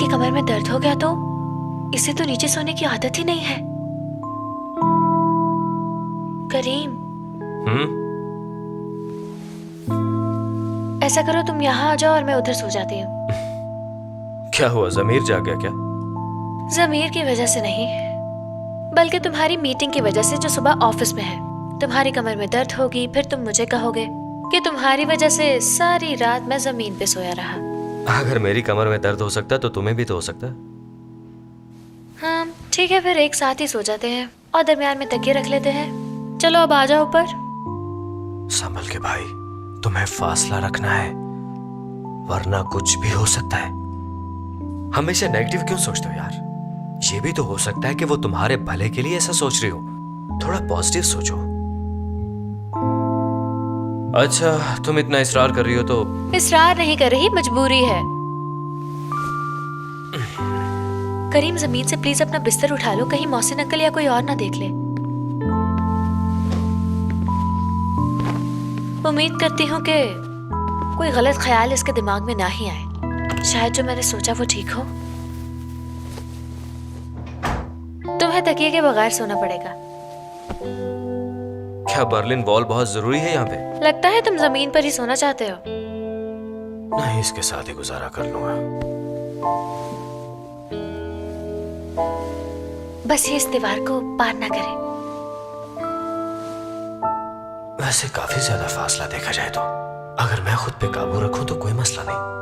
इसकी कमर में दर्द हो गया तो इसे तो नीचे सोने की आदत ही नहीं है। करीम, ऐसा करो तुम यहाँ आ जाओ और मैं उधर सो जाती हूँ। क्या हुआ, जमीर जाग गया क्या? जमीर की वजह से नहीं, बल्कि तुम्हारी मीटिंग की वजह से जो सुबह ऑफिस में है। तुम्हारी कमर में दर्द होगी, फिर तुम मुझे कहोगे कि तुम्हारी वजह से सारी रात मैं जमीन पे सोया रहा। अगर मेरी कमर में दर्द हो सकता है तो तुम्हें भी तो हो सकता है। हाँ ठीक है, फिर एक साथ ही सो जाते हैं और दरमियान में तकिए रख लेते हैं। चलो अब आ जाओ ऊपर। संभल के भाई, तुम्हें फासला रखना है वरना कुछ भी हो सकता है। हमेशा नेगेटिव क्यों सोचते हो यार? ये भी तो हो सकता है कि वो तुम्हारे भले के लिए ऐसा सोच रही हो। थोड़ा पॉजिटिव सोचो। अच्छा, तुम इतना इसरार कर रही हो तो। इसरार नहीं कर रही, मजबूरी है। करीम, जमीन से प्लीज अपना बिस्तर उठा लो, कहीं मोहसिन अंकल या कोई और ना देख ले। उम्मीद करती हूँ कि कोई गलत ख्याल इसके दिमाग में ना ही आए। शायद जो मैंने सोचा वो ठीक हो। तुम्हें तकिए के बगैर सोना पड़ेगा। क्या बर्लिन वॉल बहुत जरूरी है यहाँ पे? लगता है तुम जमीन पर ही सोना चाहते हो। नहीं, इसके साथ ही गुजारा कर लूंगा। बस ये इस दीवार को पार ना करे। वैसे काफी ज्यादा फासला देखा जाए तो अगर मैं खुद पे काबू रखूं तो कोई मसला नहीं।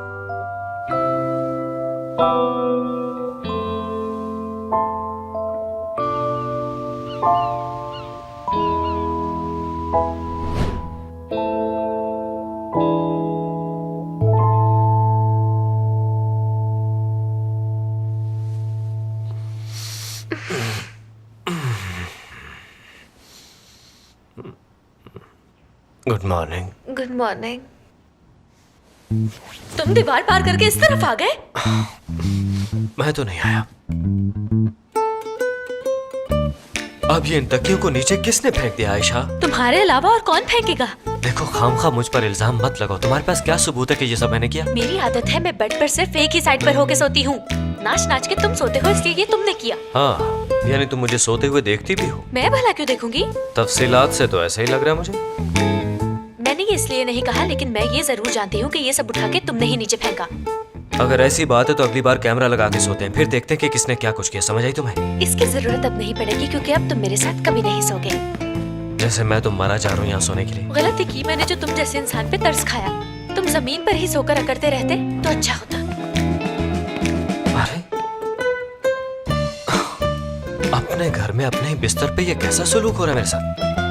Good morning. Good morning. तुम दीवार पार करके इस तरफ आ गए? मैं तो नहीं आया। अब ये इन तकियों को नीचे किसने फेंक दिया आयशा? तुम्हारे अलावा और कौन फेंकेगा? देखो, खामखा मुझ पर इल्जाम मत लगाओ। तुम्हारे पास क्या सबूत है कि ये सब मैंने किया? मेरी आदत है, मैं बेड पर सिर्फ एक ही साइड पर होके सोती हूँ। नाच नाच के तुम सोते हो, इसलिए ये तुमने किया। हाँ, यानी तुम मुझे सोते हुए देखती भी हो? मैं भला क्यों देखूंगी? तफसीलात से तो ऐसा ही लग रहा है मुझे। मैंने ये इसलिए नहीं कहा, लेकिन मैं ये जरूर जानती हूँ कि ये सब उठा के तुमने ही नीचे फेंका। अगर ऐसी बात है तो अगली बार कैमरा लगा के सोते हैं, फिर देखते हैं कि किसने क्या कुछ किया। समझ आई तुम्हें? इसकी जरूरत अब नहीं पड़ेगी, क्योंकि अब तुम मेरे साथ कभी नहीं सोगे। जैसे मैं तो मरा जा रहा हूँ यहाँ सोने के लिए। गलती की मैंने जो तुम जैसे इंसान पे तरस खाया। तुम जमीन पर ही सोकर अकड़ते रहते तो अच्छा होता। अरे, अपने घर में अपने ही बिस्तर पे ये कैसा सुलूक हो रहा है मेरे साथ?